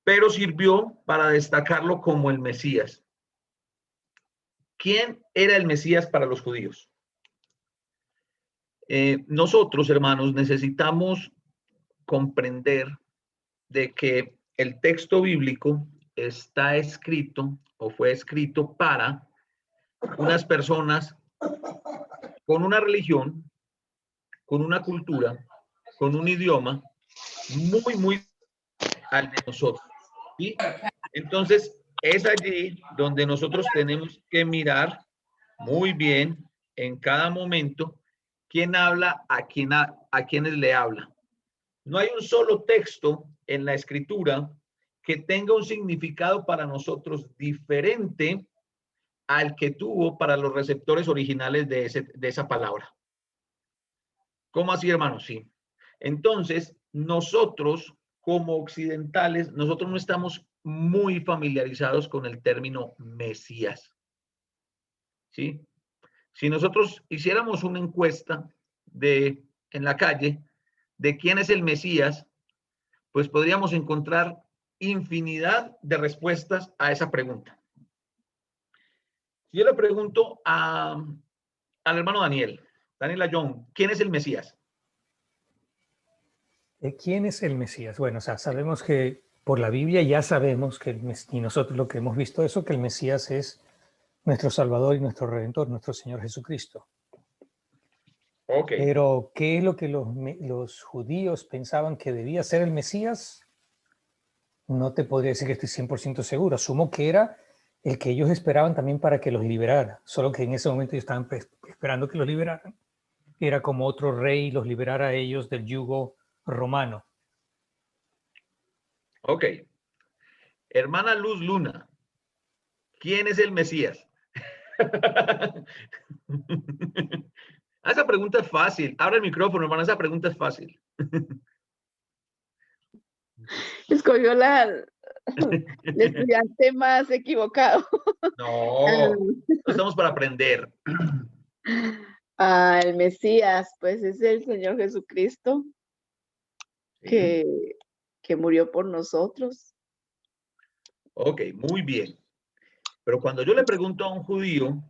pero sirvió para destacarlo como el Mesías. ¿Quién era el Mesías para los judíos? Nosotros, hermanos, necesitamos comprender de que el texto bíblico está escrito o fue escrito para unas personas con una religión, con una cultura, con un idioma muy al de nosotros, ¿sí? Entonces, es allí donde nosotros tenemos que mirar muy bien en cada momento quién habla, a quienes le habla. No hay un solo texto en la escritura que tenga un significado para nosotros diferente al que tuvo para los receptores originales de esa palabra. ¿Cómo así, hermano? Sí. Entonces, nosotros como occidentales, nosotros no estamos muy familiarizados con el término Mesías. ¿Sí? Si nosotros hiciéramos una encuesta en la calle de quién es el Mesías, pues podríamos encontrar infinidad de respuestas a esa pregunta. Si yo le pregunto al hermano Daniel Ayón, ¿quién es el Mesías? ¿Quién es el Mesías? Bueno, o sea, sabemos que por la Biblia ya sabemos que, y nosotros lo que hemos visto eso, que el Mesías es nuestro Salvador y nuestro Redentor, nuestro Señor Jesucristo. Okay. Pero, ¿qué es lo que los judíos pensaban que debía ser el Mesías? No te podría decir que estoy 100% seguro. Asumo que era el que ellos esperaban también para que los liberara. Solo que en ese momento ellos estaban esperando que los liberaran. Era como otro rey los liberara a ellos del yugo romano. Ok. Hermana Luz Luna, ¿quién es el Mesías? Esa pregunta es fácil. Abre el micrófono, hermana. Esa pregunta es fácil. Escogió el estudiante más equivocado. No, estamos para aprender. El Mesías, pues es el Señor Jesucristo que murió por nosotros. Ok, muy bien. Pero cuando yo le pregunto a un judío,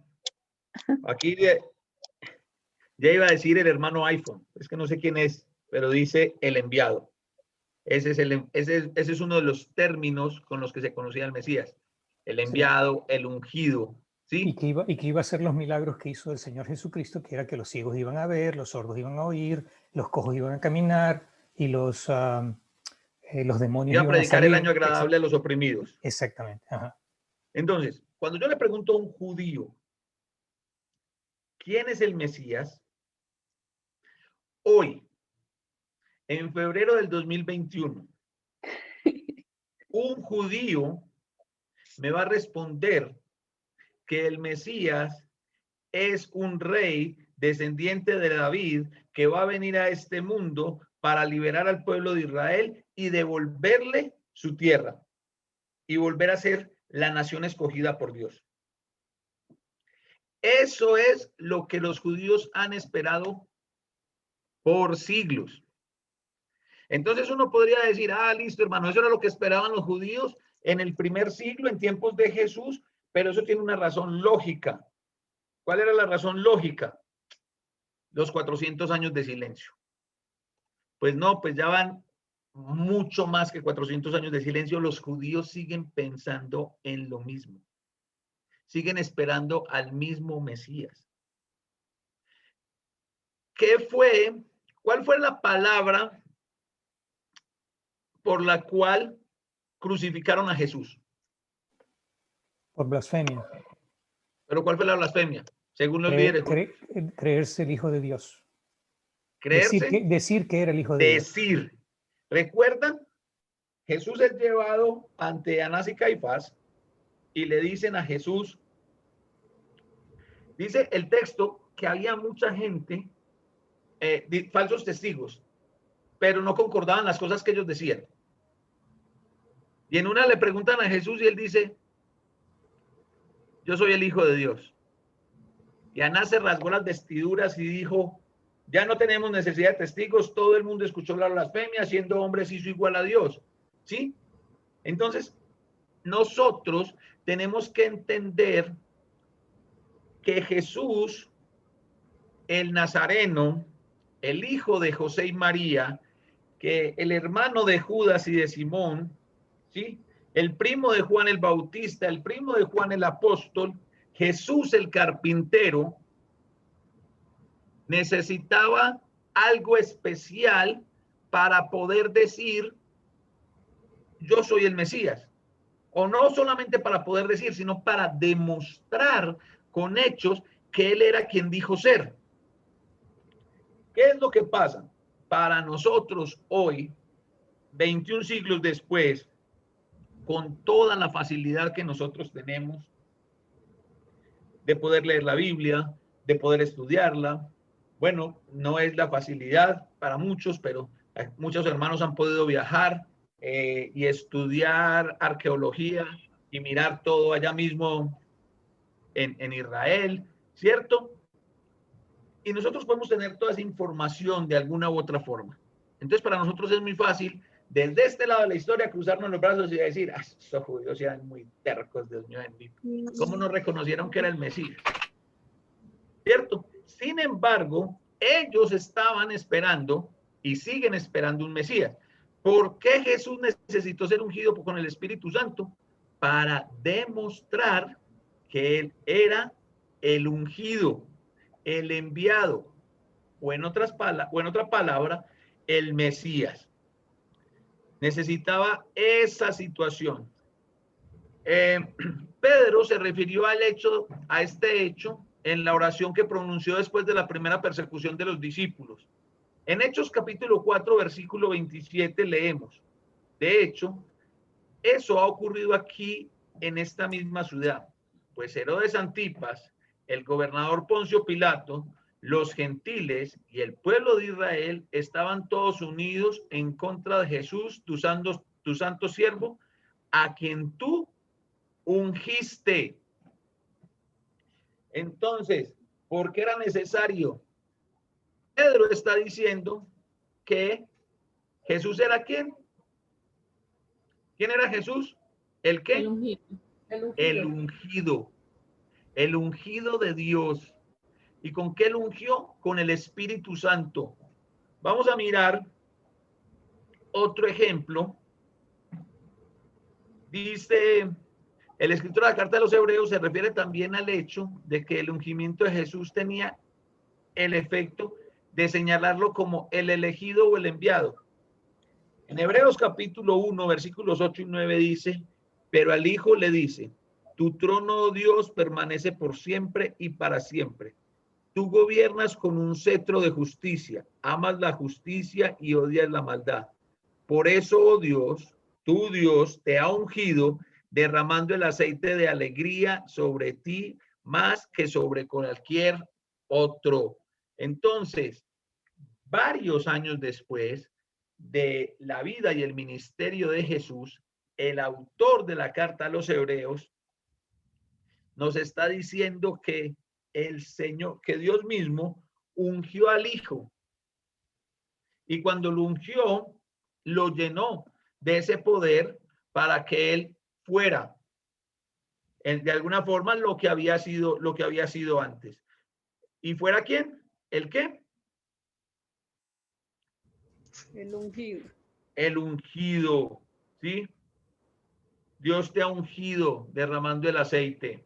aquí ya iba a decir el hermano iPhone, es que no sé quién es, pero dice el enviado. Ese es uno de los términos con los que se conocía al Mesías. El enviado, sí. El ungido. ¿Sí? Y que iba a hacer los milagros que hizo el Señor Jesucristo, que era que los ciegos iban a ver, los sordos iban a oír, los cojos iban a caminar y los demonios iba a predicar iban a salir. El año agradable a los oprimidos. Exactamente. Ajá. Entonces, cuando yo le pregunto a un judío, ¿quién es el Mesías? Hoy, en febrero del 2021, un judío me va a responder que el Mesías es un rey descendiente de David que va a venir a este mundo para liberar al pueblo de Israel y devolverle su tierra y volver a ser la nación escogida por Dios. Eso es lo que los judíos han esperado por siglos. Entonces uno podría decir, listo, hermano, eso era lo que esperaban los judíos en el primer siglo, en tiempos de Jesús, pero eso tiene una razón lógica. ¿Cuál era la razón lógica? Los 400 años de silencio. Pues no, pues ya van mucho más que 400 años de silencio. Los judíos siguen pensando en lo mismo. Siguen esperando al mismo Mesías. ¿Cuál fue la palabra por la cual crucificaron a Jesús? Por blasfemia. ¿Pero cuál fue la blasfemia? Según los líderes. Creerse el Hijo de Dios. Creerse. Decir que era el Hijo de Dios. Decir. ¿Recuerdan? Jesús es llevado ante Anás y Caifás y le dicen a Jesús, dice el texto que había mucha gente, falsos testigos, pero no concordaban las cosas que ellos decían. Y en una le preguntan a Jesús y él dice, yo soy el Hijo de Dios. Y Anás se rasgó las vestiduras y dijo, ya no tenemos necesidad de testigos, todo el mundo escuchó la blasfemia, siendo hombre se hizo igual a Dios. ¿Sí? Entonces, nosotros tenemos que entender que Jesús, el Nazareno, el hijo de José y María, que el hermano de Judas y de Simón, ¿sí? El primo de Juan el Bautista, el primo de Juan el apóstol, Jesús el carpintero, necesitaba algo especial para poder decir, yo soy el Mesías. O no solamente para poder decir, sino para demostrar con hechos que él era quien dijo ser. ¿Qué es lo que pasa? Para nosotros hoy, 21 siglos después, con toda la facilidad que nosotros tenemos de poder leer la Biblia, de poder estudiarla. Bueno, no es la facilidad para muchos, pero muchos hermanos han podido viajar y estudiar arqueología y mirar todo allá mismo en Israel, ¿cierto? Y nosotros podemos tener toda esa información de alguna u otra forma. Entonces, para nosotros es muy fácil, desde este lado de la historia, cruzarnos los brazos y decir, ah, estos judíos eran muy tercos, Dios mío bendito. ¿Cómo no reconocieron que era el Mesías? ¿Cierto? Sin embargo, ellos estaban esperando y siguen esperando un Mesías. ¿Por qué Jesús necesitó ser ungido con el Espíritu Santo? Para demostrar que él era el ungido, el enviado, o en otra palabra, el Mesías. Necesitaba esa situación. Pedro se refirió a este hecho en la oración que pronunció después de la primera persecución de los discípulos. En Hechos capítulo 4, versículo 27 leemos, de hecho, eso ha ocurrido aquí en esta misma ciudad, pues Herodes Antipas, el gobernador Poncio Pilato, los gentiles y el pueblo de Israel estaban todos unidos en contra de Jesús, tu santo siervo, a quien tú ungiste. Entonces, ¿por qué era necesario? Pedro está diciendo que Jesús era ¿quién? ¿Quién era Jesús? ¿El qué? El ungido. El ungido. El ungido de Dios. ¿Y con qué lo ungió? Con el Espíritu Santo. Vamos a mirar otro ejemplo. Dice el escritor de la carta de los Hebreos, se refiere también al hecho de que el ungimiento de Jesús tenía el efecto de señalarlo como el elegido o el enviado. En Hebreos capítulo 1, versículos 8 y 9 dice, pero al Hijo le dice, tu trono, oh Dios, permanece por siempre y para siempre. Tú gobiernas con un cetro de justicia, amas la justicia y odias la maldad. Por eso, oh Dios, tu Dios te ha ungido, derramando el aceite de alegría sobre ti más que sobre cualquier otro. Entonces, varios años después de la vida y el ministerio de Jesús, el autor de la carta a los Hebreos nos está diciendo que el Señor, que Dios mismo ungió al Hijo. Y cuando lo ungió, lo llenó de ese poder para que él fuera de alguna forma lo que había sido antes. ¿Y fuera quién? ¿El qué? El ungido. El ungido, ¿sí? Dios te ha ungido derramando el aceite.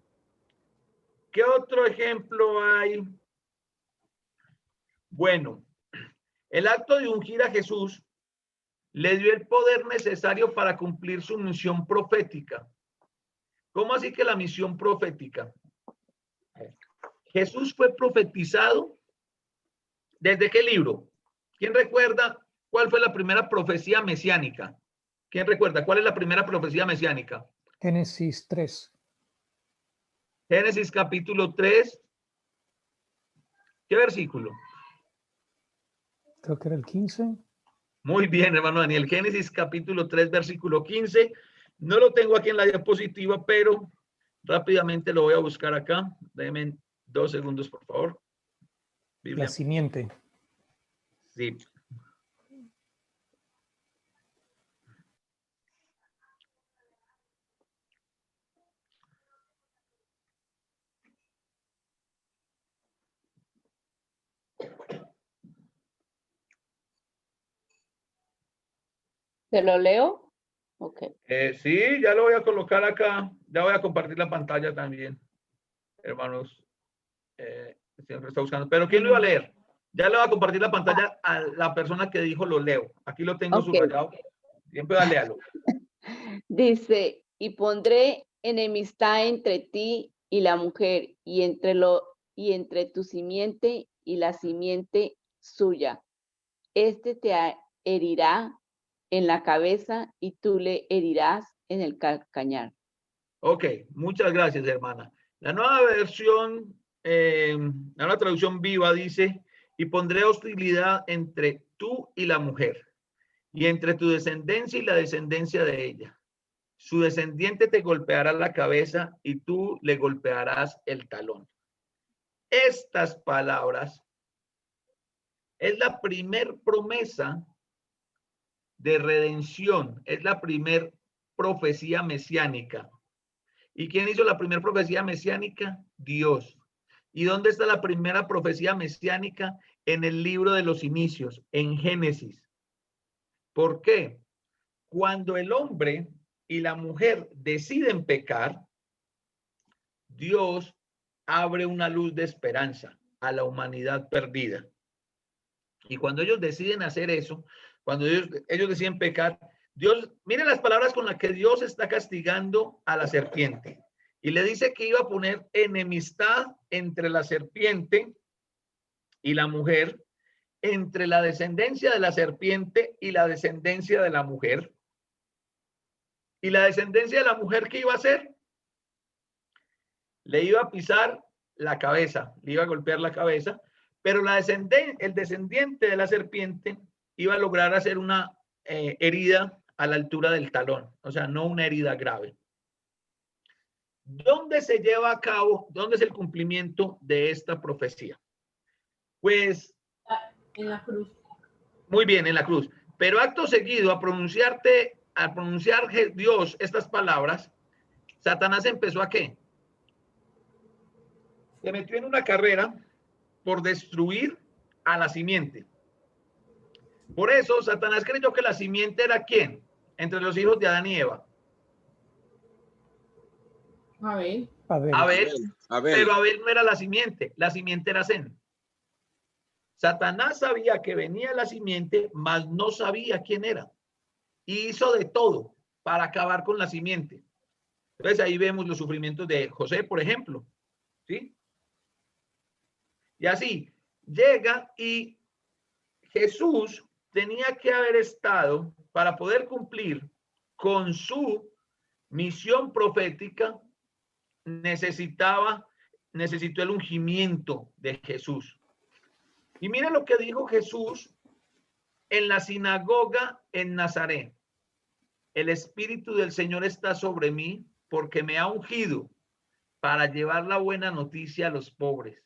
¿Qué otro ejemplo hay? Bueno, el acto de ungir a Jesús le dio el poder necesario para cumplir su misión profética. ¿Cómo así que la misión profética? Jesús fue profetizado ¿desde qué libro? ¿Quién recuerda cuál fue la primera profecía mesiánica? ¿Quién recuerda cuál es la primera profecía mesiánica? Génesis 3. Génesis capítulo 3. ¿Qué versículo? Creo que era el 15. Muy bien, hermano Daniel. Génesis capítulo 3, versículo 15. No lo tengo aquí en la diapositiva, pero rápidamente lo voy a buscar acá. Denme 2 segundos, por favor. Biblia. La simiente. Sí. ¿Te lo leo? Ok. Sí, ya lo voy a colocar acá. Ya voy a compartir la pantalla también, hermanos. Siempre está buscando. Pero ¿quién lo iba a leer? Ya le voy a compartir la pantalla a la persona que dijo lo leo. Aquí lo tengo Ok. subrayado. Siempre va a leerlo. Dice, y pondré enemistad entre ti y la mujer, y entre tu simiente y la simiente suya. Este te herirá en la cabeza y tú le herirás en el calcañar. Ok, muchas gracias, hermana. La nueva versión, la nueva traducción viva dice, y pondré hostilidad entre tú y la mujer, y entre tu descendencia y la descendencia de ella. Su descendiente te golpeará la cabeza y tú le golpearás el talón. Estas palabras es la primer promesa de redención, es la primer profecía mesiánica. ¿Y quién hizo la primera profecía mesiánica? Dios. ¿Y dónde está la primera profecía mesiánica? En el libro de los inicios, en Génesis. ¿Por qué? Cuando el hombre y la mujer deciden pecar, Dios abre una luz de esperanza a la humanidad perdida. Y cuando ellos deciden hacer eso, cuando ellos deciden pecar, Dios, mire las palabras con las que Dios está castigando a la serpiente. Y le dice que iba a poner enemistad entre la serpiente y la mujer, entre la descendencia de la serpiente y la descendencia de la mujer. Y la descendencia de la mujer, ¿qué iba a hacer? Le iba a pisar la cabeza, le iba a golpear la cabeza, pero el descendiente de la serpiente iba a lograr hacer una herida a la altura del talón, o sea, no una herida grave. ¿Dónde se lleva a cabo, dónde es el cumplimiento de esta profecía? Pues En la cruz. muy bien, en la cruz. Pero acto seguido, al pronunciar Dios estas palabras, Satanás empezó a ¿qué? Se metió en una carrera por destruir a la simiente. Por eso Satanás creyó que la simiente era ¿quién? Entre los hijos de Adán y Eva. Abel. Abel. Pero Abel no era la simiente era Zen. Satanás sabía que venía la simiente, mas no sabía quién era. Y hizo de todo para acabar con la simiente. Entonces ahí vemos los sufrimientos de José, por ejemplo. ¿Sí? Y así llega y Jesús tenía que haber estado para poder cumplir con su misión profética, necesitó el ungimiento de Jesús. Y mira lo que dijo Jesús en la sinagoga en Nazaret. El Espíritu del Señor está sobre mí porque me ha ungido para llevar la buena noticia a los pobres.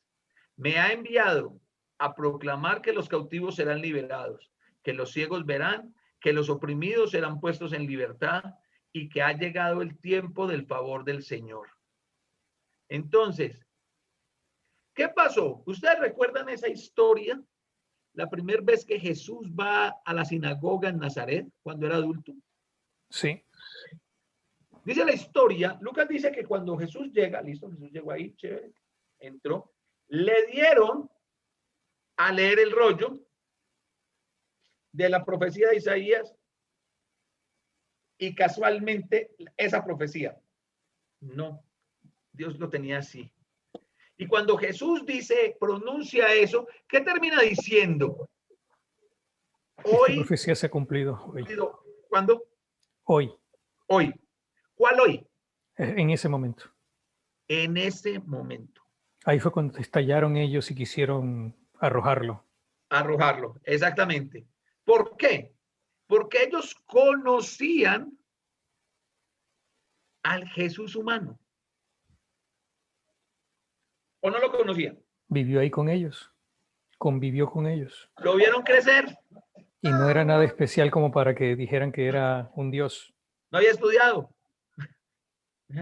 Me ha enviado a proclamar que los cautivos serán liberados, que los ciegos verán, que los oprimidos serán puestos en libertad y que ha llegado el tiempo del favor del Señor. Entonces, ¿qué pasó? ¿Ustedes recuerdan esa historia? La primera vez que Jesús va a la sinagoga en Nazaret, cuando era adulto. Sí. Dice la historia, Lucas dice que cuando Jesús llega, listo, Jesús llegó ahí, chévere, entró, le dieron a leer el rollo de la profecía de Isaías y casualmente esa profecía. No, Dios lo tenía así. Y cuando Jesús pronuncia eso, ¿qué termina diciendo? Hoy. Esta profecía se ha cumplido hoy. ¿Cuándo? Hoy. Hoy. ¿Cuál hoy? En ese momento. En ese momento. Ahí fue cuando estallaron ellos y quisieron arrojarlo. Arrojarlo, exactamente. ¿Por qué? Porque ellos conocían al Jesús humano. ¿O no lo conocían? Vivió ahí con ellos. Convivió con ellos. Lo vieron crecer. Y no era nada especial como para que dijeran que era un Dios. No había estudiado.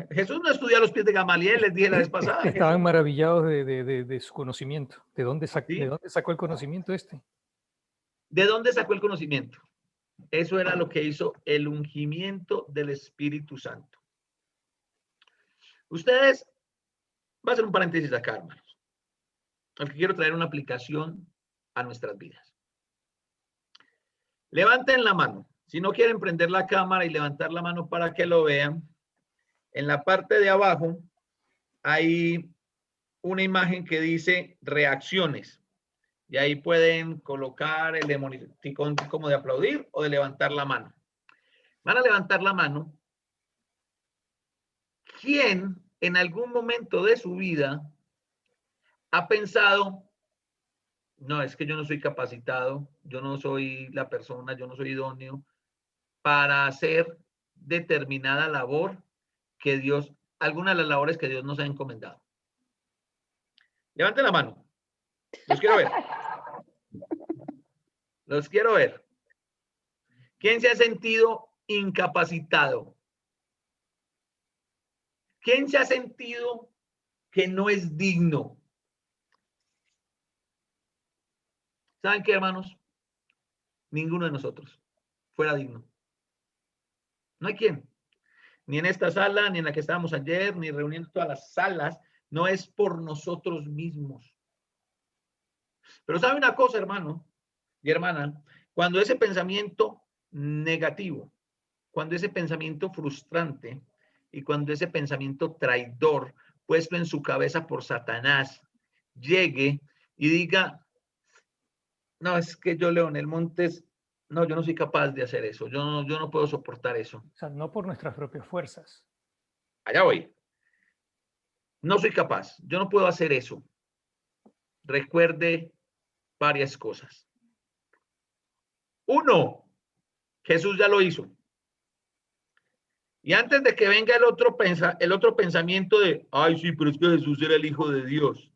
Jesús no estudió a los pies de Gamaliel, les dije la vez pasada. Estaban Jesús. maravillados de su conocimiento. ¿De dónde sacó el conocimiento este? ¿De dónde sacó el conocimiento? Eso era lo que hizo el ungimiento del Espíritu Santo. Ustedes, va a hacer un paréntesis acá, hermanos, porque quiero traer una aplicación a nuestras vidas. Levanten la mano. Si no quieren prender la cámara y levantar la mano para que lo vean, en la parte de abajo hay una imagen que dice reacciones. Y ahí pueden colocar el emoticón como de aplaudir o de levantar la mano. Van a levantar la mano. ¿Quién en algún momento de su vida ha pensado, no, es que yo no soy capacitado, yo no soy la persona, yo no soy idóneo para hacer determinada labor que Dios, algunas de las labores que Dios nos ha encomendado? Levanten la mano. Los quiero ver. Los quiero ver. ¿Quién se ha sentido incapacitado? ¿Quién se ha sentido que no es digno? ¿Saben qué, hermanos? Ninguno de nosotros fuera digno. No hay quien. Ni en esta sala, ni en la que estábamos ayer, ni reuniendo todas las salas. No es por nosotros mismos. Pero ¿sabe una cosa, hermano y hermana? Cuando ese pensamiento negativo, cuando ese pensamiento frustrante y cuando ese pensamiento traidor puesto en su cabeza por Satanás llegue y diga, no, es que yo, Leonel Montes, no, yo no soy capaz de hacer eso, yo no puedo soportar eso. O sea, no por nuestras propias fuerzas. Allá voy. No soy capaz, yo no puedo hacer eso. Recuerde varias cosas. Uno, Jesús ya lo hizo. Y antes de que venga el otro pensamiento de, ay, sí, pero es que Jesús era el Hijo de Dios.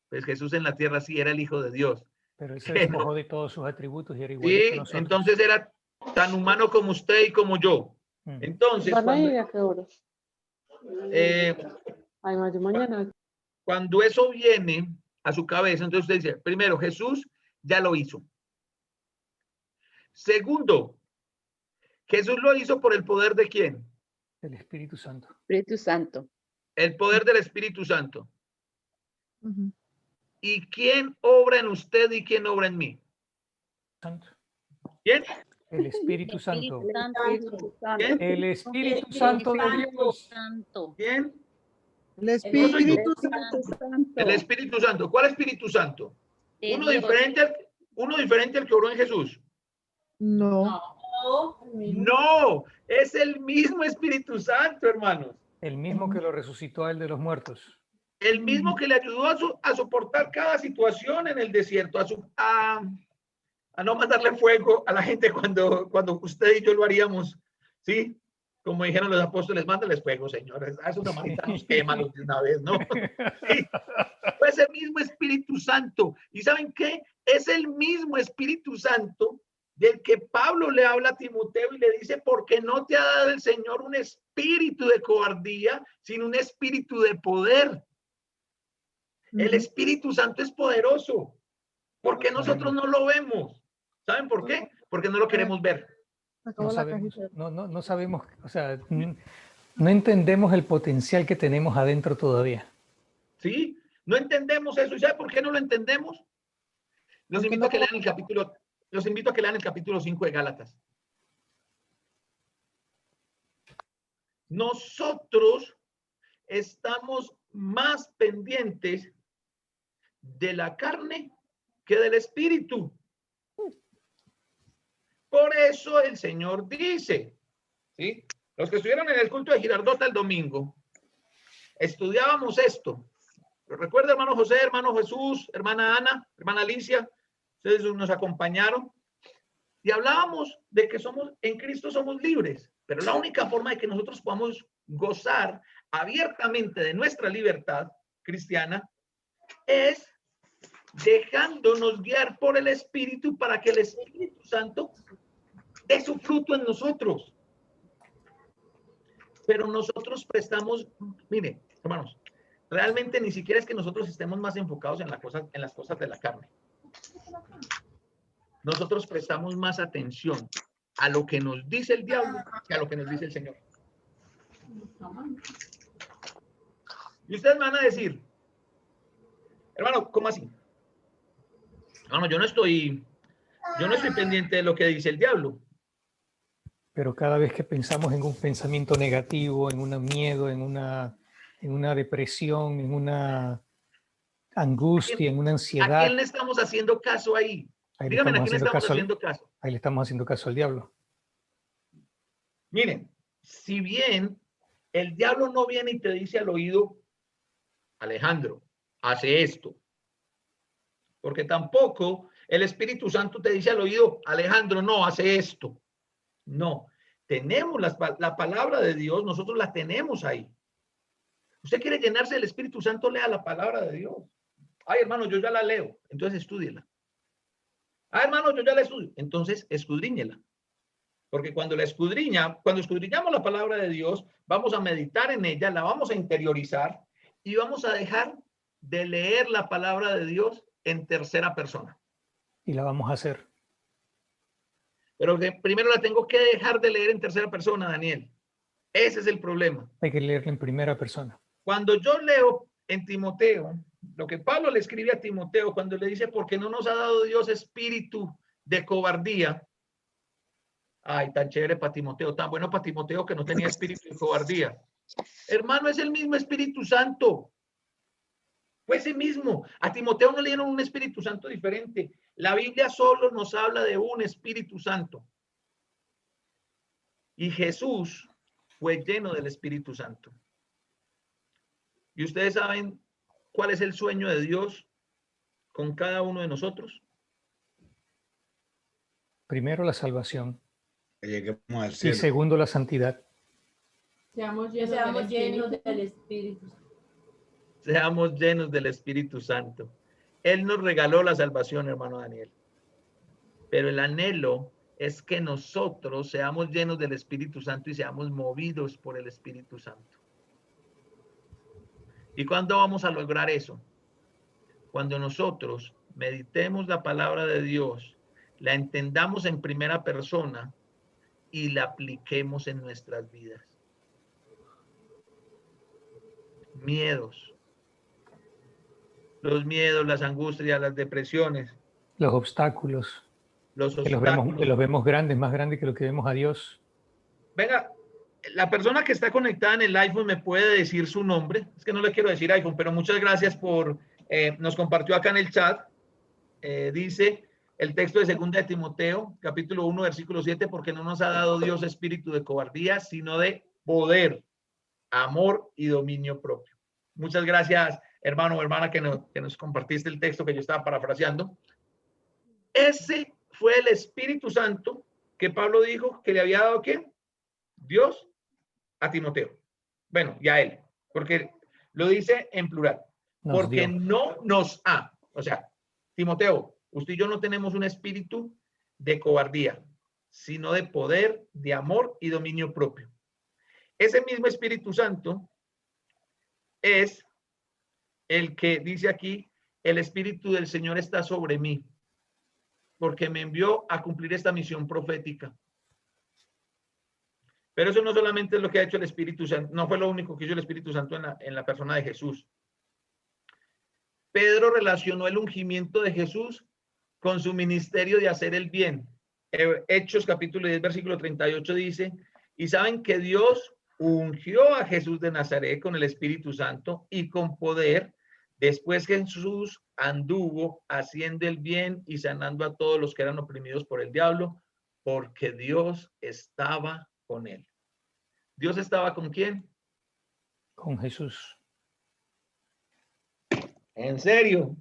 Pues Jesús en la tierra sí era el Hijo de Dios. Pero él se despojó de todos sus atributos y era igual Sí, que nosotros. entonces era tan humano como usted y como yo. Entonces, cuando eso viene a su cabeza, entonces usted dice, primero, Jesús ya lo hizo. Segundo, Jesús lo hizo por el poder de ¿quién? El Espíritu Santo. Espíritu Santo. El poder del Espíritu Santo. ¿Y quién obra en usted y quién obra en mí? Santo. ¿Quién? El Espíritu Santo. ¿Quién? El Espíritu Santo de Dios. ¿Quién? El Espíritu Santo. El Espíritu Santo. ¿Cuál Espíritu Santo? Uno diferente al que obró en Jesús. No. No, es el mismo Espíritu Santo, hermanos. El mismo que lo resucitó a él de los muertos. El mismo que le ayudó a soportar cada situación en el desierto, a no mandarle fuego a la gente cuando usted y yo lo haríamos, ¿sí? Como dijeron los apóstoles, mándales fuego, señores. A esos samaritanos quémalos de una vez, ¿no? Sí. Pues el mismo Espíritu Santo. ¿Y saben qué? Es el mismo Espíritu Santo del que Pablo le habla a Timoteo y le dice, porque no te ha dado el Señor un espíritu de cobardía, sino un espíritu de poder. El Espíritu Santo es poderoso. ¿Por qué nosotros no lo vemos? ¿Saben por qué? Porque no lo queremos ver. No sabemos, o sea, no entendemos el potencial que tenemos adentro todavía. ¿Sí? No entendemos eso. ¿Y sabe por qué no lo entendemos? Los invito a que lean el capítulo 5 de Gálatas. Nosotros estamos más pendientes de la carne que del espíritu. Por eso el Señor dice, ¿sí? Los que estuvieron en el culto de Girardota el domingo, estudiábamos esto. Recuerda, hermano José, hermano Jesús, hermana Ana, hermana Alicia, ustedes nos acompañaron y hablábamos de que en Cristo somos libres, pero la única forma de que nosotros podamos gozar abiertamente de nuestra libertad cristiana es dejándonos guiar por el Espíritu para que el Espíritu Santo dé su fruto en nosotros. Pero nosotros prestamos, mire, hermanos, realmente ni siquiera es que nosotros estemos más enfocados en las cosas de la carne. Nosotros prestamos más atención a lo que nos dice el diablo que a lo que nos dice el Señor. Y ustedes me van a decir, hermano, ¿cómo así? Hermano, yo no estoy pendiente de lo que dice el diablo. Pero cada vez que pensamos en un pensamiento negativo, en un miedo, en una depresión, en una angustia, en una ¿A ansiedad, quién le estamos haciendo caso ahí? ahí le Dígame, ¿a estamos quién le haciendo estamos caso haciendo caso? ahí le estamos haciendo caso al diablo. Miren, si bien el diablo no viene y te dice al oído, Alejandro, hace esto. Porque tampoco el Espíritu Santo te dice al oído, Alejandro, no, hace esto. No, tenemos la palabra de Dios, nosotros la tenemos ahí. Usted quiere llenarse del Espíritu Santo, lea la palabra de Dios. Ay, hermano, yo ya la leo, entonces estúdiela. Ay, hermano, yo ya la estudio, entonces escudriñela. Porque cuando escudriñamos la palabra de Dios, vamos a meditar en ella, la vamos a interiorizar y vamos a dejar de leer la palabra de Dios en tercera persona. Y la vamos a hacer. Pero primero la tengo que dejar de leer en tercera persona, Daniel. Ese es el problema. Hay que leerla en primera persona. Cuando yo leo en Timoteo, lo que Pablo le escribe a Timoteo, cuando le dice, porque no nos ha dado Dios espíritu de cobardía. Ay, tan chévere para Timoteo, tan bueno para Timoteo que no tenía espíritu de cobardía. Hermano, es el mismo Espíritu Santo. Fue ese mismo. A Timoteo no le dieron un Espíritu Santo diferente. La Biblia solo nos habla de un Espíritu Santo. Y Jesús fue lleno del Espíritu Santo. ¿Y ustedes saben cuál es el sueño de Dios con cada uno de nosotros? Primero, la salvación. Que lleguemos al Y cielo. segundo, la santidad. Seamos Seamos llenos llenos del del Espíritu. Seamos llenos del Espíritu Santo. Él nos regaló la salvación, hermano Daniel. Pero el anhelo es que nosotros seamos llenos del Espíritu Santo y seamos movidos por el Espíritu Santo. ¿Y cuándo vamos a lograr eso? Cuando nosotros meditemos la palabra de Dios, la entendamos en primera persona y la apliquemos en nuestras vidas. Miedos. Los miedos, las angustias, las depresiones. Los obstáculos. Los Que obstáculos. los vemos grandes, más grandes que lo que vemos a Dios. Venga, la persona que está conectada en el iPhone me puede decir su nombre. Es que no le quiero decir iPhone, pero muchas gracias por, nos compartió acá en el chat. Dice el texto de 2 de Timoteo, capítulo 1, versículo 7, porque no nos ha dado Dios espíritu de cobardía, sino de poder, amor y dominio propio. Muchas gracias, hermano o hermana, que nos compartiste el texto que yo estaba parafraseando. Ese fue el Espíritu Santo que Pablo dijo que le había dado ¿quién? Dios a Timoteo. Bueno, y a él, porque lo dice en plural. Porque no nos ha. O sea, Timoteo, usted y yo no tenemos un espíritu de cobardía, sino de poder, de amor y dominio propio. Ese mismo Espíritu Santo es el que dice aquí, el Espíritu del Señor está sobre mí, porque me envió a cumplir esta misión profética. Pero eso no solamente es lo que ha hecho el Espíritu Santo, no fue lo único que hizo el Espíritu Santo en la persona de Jesús. Pedro relacionó el ungimiento de Jesús con su ministerio de hacer el bien. Hechos capítulo 10, versículo 38 dice, y saben que Dios ungió a Jesús de Nazaret con el Espíritu Santo y con poder, después que Jesús anduvo haciendo el bien y sanando a todos los que eran oprimidos por el diablo, porque Dios estaba con él. ¿Dios estaba con quién? Con Jesús. ¿En serio?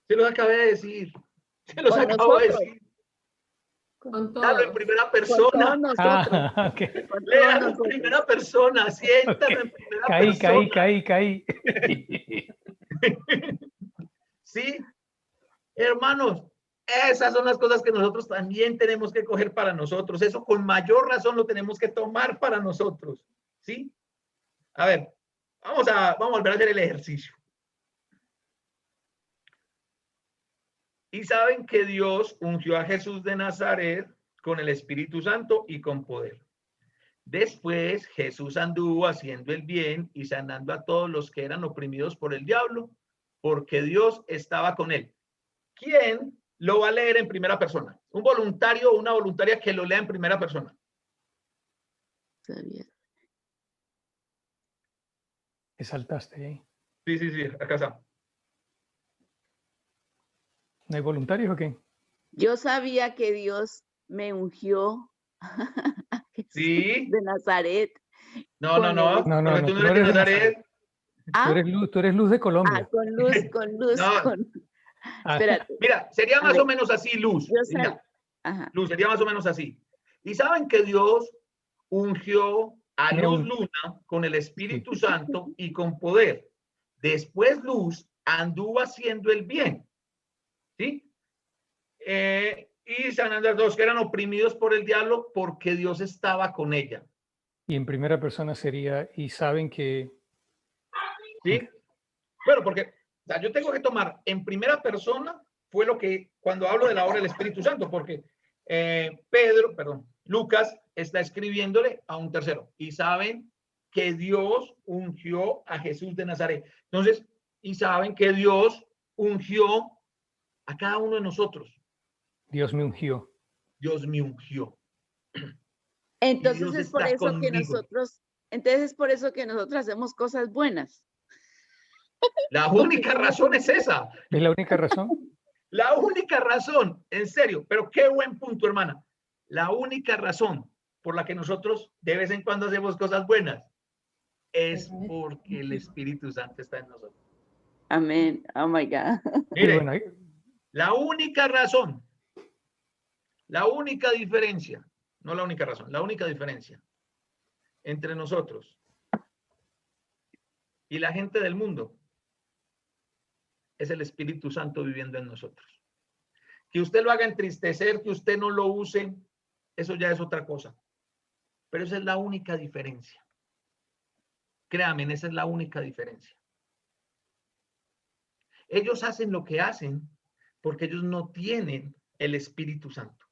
Se los acabé de decir. Se los acabo de decir. Con Dalo en todos. primera persona. Okay. Léalo en primera persona. Siéntalo en primera persona. Caí. Sí, hermanos, esas son las cosas que nosotros también tenemos que coger para nosotros. Eso con mayor razón lo tenemos que tomar para nosotros. ¿Sí? A ver, vamos a volver a hacer el ejercicio. Y saben que Dios ungió a Jesús de Nazaret con el Espíritu Santo y con poder. Después Jesús anduvo haciendo el bien y sanando a todos los que eran oprimidos por el diablo, porque Dios estaba con él. ¿Quién lo va a leer en primera persona? ¿Un voluntario o una voluntaria que lo lea en primera persona? Te saltaste ahí. Sí, acá está. ¿No hay voluntarios o qué? Yo sabía que Dios me ungió a Jesús Sí. de Nazaret. No, con no, el- no. No, Porque no, tú tú no no eres de eres de Nazaret. Ah, Tú eres luz de Colombia. con luz, No. con... Ah, Espérate. Mira, sería A más ver. o menos así, Luz. Yo sé. Mira, Ajá. Luz, sería más o menos así. Y saben que Dios ungió a Me Luz un- Luna con el Espíritu Santo y con poder. Después Luz anduvo haciendo el bien. ¿Sí? Y sanando a los que eran oprimidos por el diablo porque Dios estaba con ella. Y en primera persona sería, y saben que... ¿Sí? Ok. Bueno, porque o sea, yo tengo que tomar en primera persona, fue lo que cuando hablo de la obra del Espíritu Santo, porque Lucas está escribiéndole a un tercero y saben que Dios ungió a Jesús de Nazaret. Entonces, y saben que Dios ungió a cada uno de nosotros. Dios me ungió. Dios me ungió. Entonces Dios es por está eso que conmigo. nosotros hacemos cosas buenas. La única razón es esa. ¿Es la única razón? La única razón, en serio, pero qué buen punto, hermana. La única razón por la que nosotros de vez en cuando hacemos cosas buenas es porque el Espíritu Santo está en nosotros. Amén. Oh my God. Y Mire, bueno, la única razón, la única diferencia, no la única razón, la única diferencia entre nosotros y la gente del mundo es el Espíritu Santo viviendo en nosotros. Que usted lo haga entristecer, que usted no lo use, eso ya es otra cosa. Pero esa es la única diferencia. Créanme, esa es la única diferencia. Ellos hacen lo que hacen porque ellos no tienen el Espíritu Santo.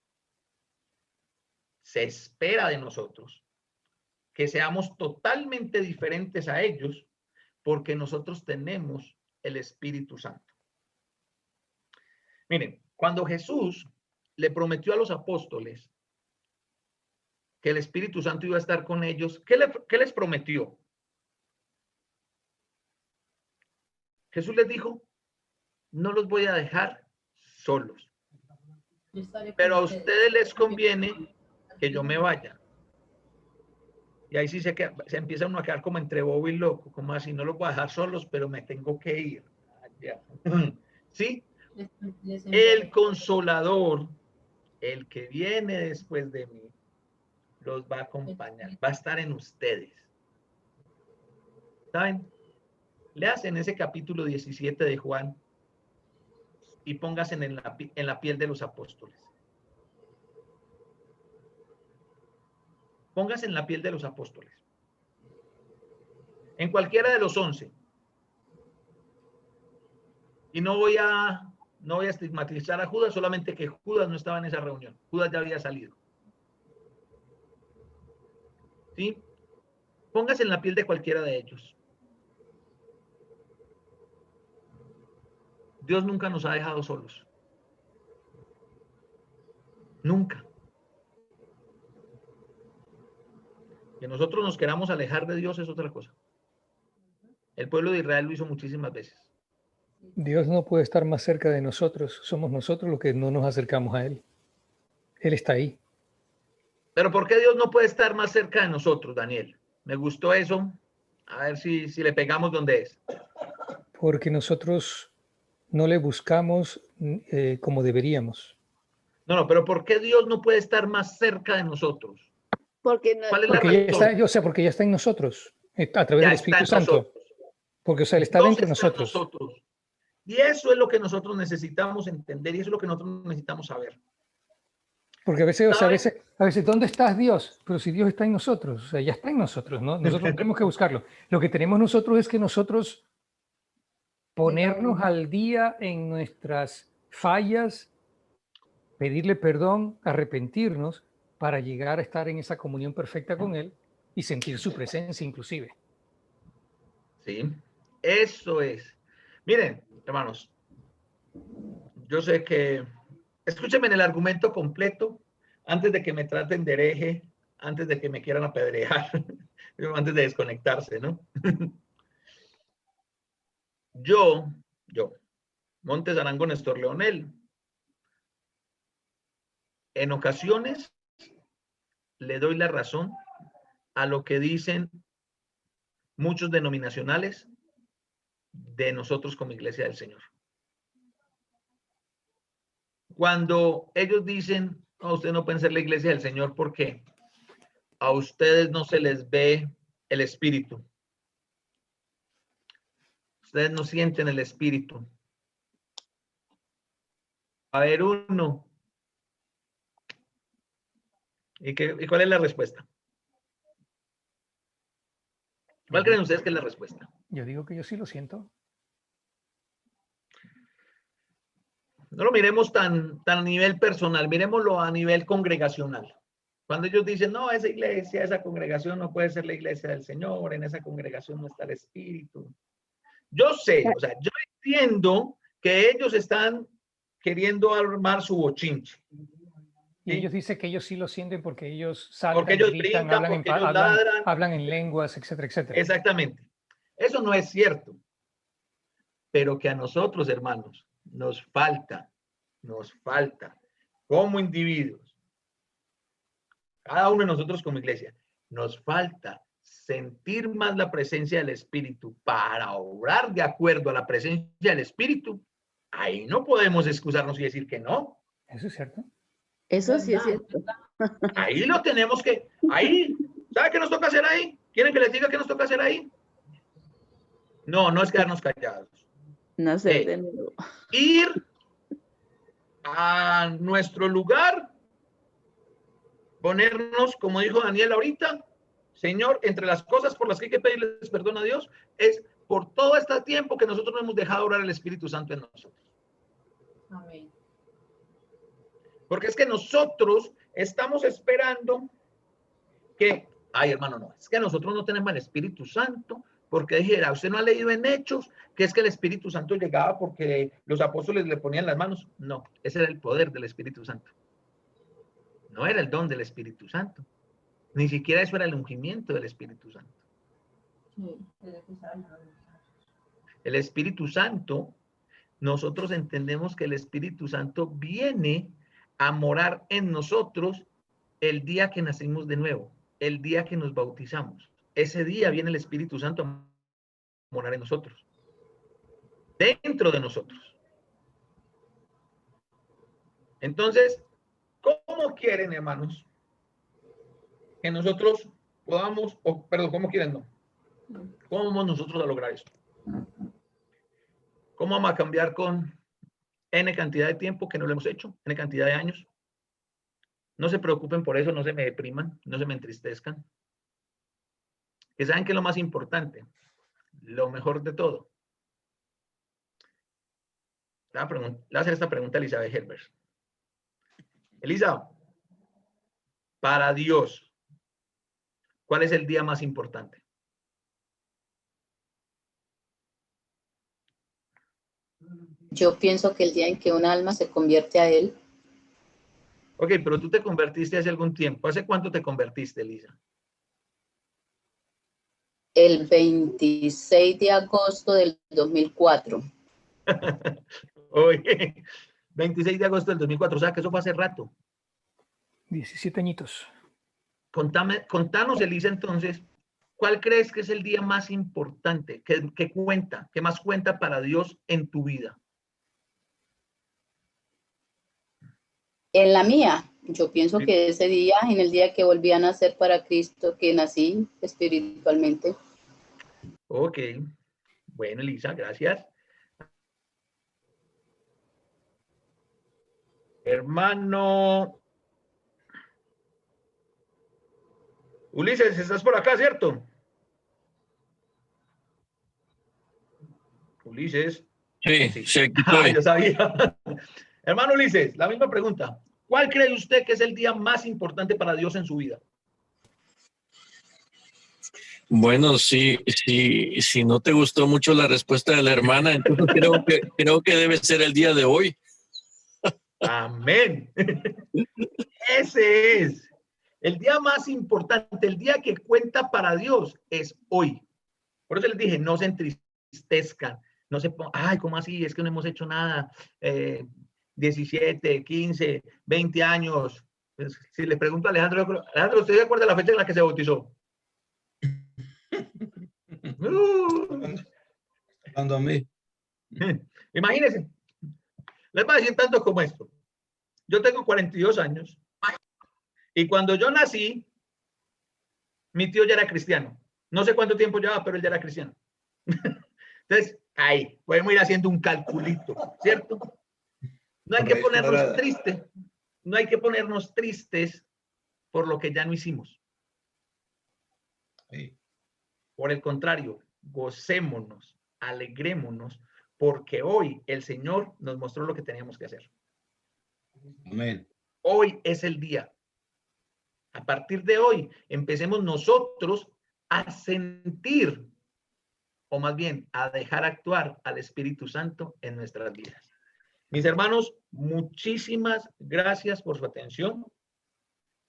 Se espera de nosotros que seamos totalmente diferentes a ellos porque nosotros tenemos el Espíritu Santo. Miren, cuando Jesús le prometió a los apóstoles que el Espíritu Santo iba a estar con ellos, ¿qué les prometió? Jesús les dijo, no los voy a dejar solos, pero a ustedes les conviene que yo me vaya. Y ahí sí se empieza uno a quedar como entre bobo y loco, como así, no los voy a dejar solos, pero me tengo que ir. ¿Sí? El Consolador, el que viene después de mí, los va a acompañar, va a estar en ustedes. ¿Saben? Leas en ese capítulo 17 de Juan y póngase en la piel de los apóstoles. Póngase en la piel de los apóstoles. En cualquiera de los 11. Y no voy a estigmatizar a Judas, solamente que Judas no estaba en esa reunión. Judas ya había salido. ¿Sí? Póngase en la piel de cualquiera de ellos. Dios nunca nos ha dejado solos. Nunca. Que nosotros nos queramos alejar de Dios es otra cosa. El pueblo de Israel lo hizo muchísimas veces. Dios no puede estar más cerca de nosotros. Somos nosotros los que no nos acercamos a Él. Él está ahí. Pero ¿por qué Dios no puede estar más cerca de nosotros, Daniel? Me gustó eso. A ver si le pegamos donde es. Porque nosotros no le buscamos como deberíamos. No, pero ¿por qué Dios no puede estar más cerca de nosotros? Porque no, ¿Cuál es la Porque ya razón? está, o sea, porque ya está en nosotros, a través Ya del está Espíritu en Santo. nosotros. Porque, o sea, Él está Dios dentro de está en nosotros. Y eso es lo que nosotros necesitamos entender y eso es lo que nosotros necesitamos saber. Porque a veces, o sea, a veces, ¿dónde estás, Dios? Pero si Dios está en nosotros, o sea, ya está en nosotros, ¿no? Nosotros no tenemos que buscarlo. Lo que tenemos nosotros es que nosotros ponernos al día en nuestras fallas, pedirle perdón, arrepentirnos para llegar a estar en esa comunión perfecta con Él y sentir su presencia inclusive. Sí, eso es. Miren, hermanos, yo sé que, escúchenme en el argumento completo antes de que me traten de hereje, antes de que me quieran apedrear, antes de desconectarse, ¿no? Yo, Montes Arango Néstor Leonel, en ocasiones le doy la razón a lo que dicen muchos denominacionales de nosotros como Iglesia del Señor. Cuando ellos dicen, no, ustedes no pueden ser la Iglesia del Señor porque a ustedes no se les ve el Espíritu. Ustedes no sienten el Espíritu. A ver, uno. ¿Y cuál es la respuesta? ¿Cuál creen ustedes que es la respuesta? Yo digo que yo sí lo siento. No lo miremos tan a nivel personal, miremoslo a nivel congregacional. Cuando ellos dicen, no, esa iglesia, esa congregación no puede ser la iglesia del Señor, en esa congregación no está el Espíritu. Yo sé, o sea, yo entiendo que ellos están queriendo armar su bochinche. Y ellos dicen que ellos sí lo sienten porque ellos saltan, porque ellos gritan, brincan, porque ellos ladran. Hablan en lenguas, etcétera, etcétera. Exactamente. Eso no es cierto. Pero que a nosotros, hermanos, nos falta, como individuos, cada uno de nosotros como iglesia, nos falta sentir más la presencia del Espíritu para obrar de acuerdo a la presencia del Espíritu. Ahí no podemos excusarnos y decir que no. Eso es cierto. Eso sí es cierto. Ahí lo tenemos que, ahí, ¿sabe qué nos toca hacer ahí? ¿Quieren que les diga qué nos toca hacer ahí? No, no es quedarnos callados. No sé, de nuevo. Ir a nuestro lugar, ponernos, como dijo Daniel ahorita, Señor, entre las cosas por las que hay que pedirles perdón a Dios, es por todo este tiempo que nosotros no hemos dejado orar el Espíritu Santo en nosotros. Amén. Porque es que nosotros estamos esperando que, ay hermano, no, es que nosotros no tenemos el Espíritu Santo, porque dijera, usted no ha leído en Hechos que es que el Espíritu Santo llegaba porque los apóstoles le ponían las manos. No, ese era el poder del Espíritu Santo. No era el don del Espíritu Santo. Ni siquiera eso era el ungimiento del Espíritu Santo. El Espíritu Santo, nosotros entendemos que el Espíritu Santo viene a morar en nosotros el día que nacimos de nuevo, el día que nos bautizamos. Ese día viene el Espíritu Santo a morar en nosotros, dentro de nosotros. Entonces, ¿cómo quieren, hermanos, que nosotros podamos, ¿cómo quieren no? ¿Cómo vamos nosotros a lograr esto? ¿Cómo vamos a cambiar con N cantidad de tiempo que no lo hemos hecho, N cantidad de años? No se preocupen por eso, no se me depriman, no se me entristezcan. Que saben que es lo más importante, lo mejor de todo. Le voy a hacer esta pregunta a Elizabeth Herbert. Elisa, para Dios, ¿cuál es el día más importante? Yo pienso que el día en que un alma se convierte a Él. Ok, pero tú te convertiste hace algún tiempo. ¿Hace cuánto te convertiste, Elisa? El 26 de agosto del 2004. Oye, 26 de agosto del 2004, o sea que eso fue hace rato. 17 añitos. Contanos, Elisa, entonces, ¿cuál crees que es el día más importante, que cuenta, que más cuenta para Dios en tu vida? En la mía, yo pienso que ese día, en el día que volví a nacer para Cristo, que nací espiritualmente. Ok, bueno, Elisa, gracias. Hermano Ulises, ¿estás por acá, cierto? Ulises. Sí, sí, aquí Ah, estoy. yo sabía. Hermano Ulises, la misma pregunta. ¿Cuál cree usted que es el día más importante para Dios en su vida? Bueno, si no te gustó mucho la respuesta de la hermana, entonces creo que debe ser el día de hoy. Amén. Ese es. El día más importante, el día que cuenta para Dios es hoy. Por eso les dije, no se entristezcan, no se pongan, ay, ¿cómo así? Es que no hemos hecho nada. 17, 15, 20 años. Pues, si le pregunto a Alejandro, Alejandro, ¿usted se acuerda de la fecha en la que se bautizó? Cuando a mí. Imagínense, les voy a decir tanto como esto. Yo tengo 42 años y cuando yo nací, mi tío ya era cristiano. No sé cuánto tiempo llevaba, pero él ya era cristiano. Entonces, ahí, podemos ir haciendo un calculito, ¿cierto? No hay que ponernos tristes, no hay que ponernos tristes por lo que ya no hicimos. Sí. Por el contrario, gocémonos, alegrémonos, porque hoy el Señor nos mostró lo que teníamos que hacer. Amén. Hoy es el día. A partir de hoy, empecemos nosotros a sentir, o más bien, a dejar actuar al Espíritu Santo en nuestras vidas. Mis hermanos, muchísimas gracias por su atención.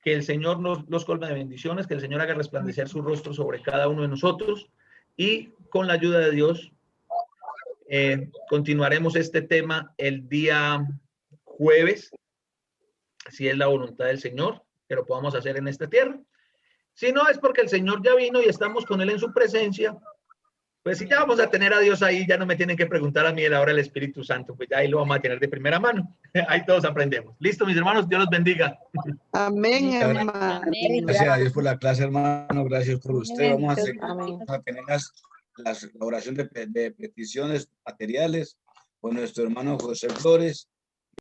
Que el Señor los colme de bendiciones, que el Señor haga resplandecer su rostro sobre cada uno de nosotros y con la ayuda de Dios continuaremos este tema el día jueves, si es la voluntad del Señor, que lo podamos hacer en esta tierra. Si no, es porque el Señor ya vino y estamos con Él en su presencia. Pues si ya vamos a tener a Dios ahí, ya no me tienen que preguntar a mí a la hora del Espíritu Santo, pues ya ahí lo vamos a tener de primera mano. Ahí todos aprendemos. Listo, mis hermanos, Dios los bendiga. Amén, hermano. Gracias a Dios por la clase, hermano. Gracias por usted. Amén. Vamos a tener la oración de peticiones materiales con nuestro hermano José Flores.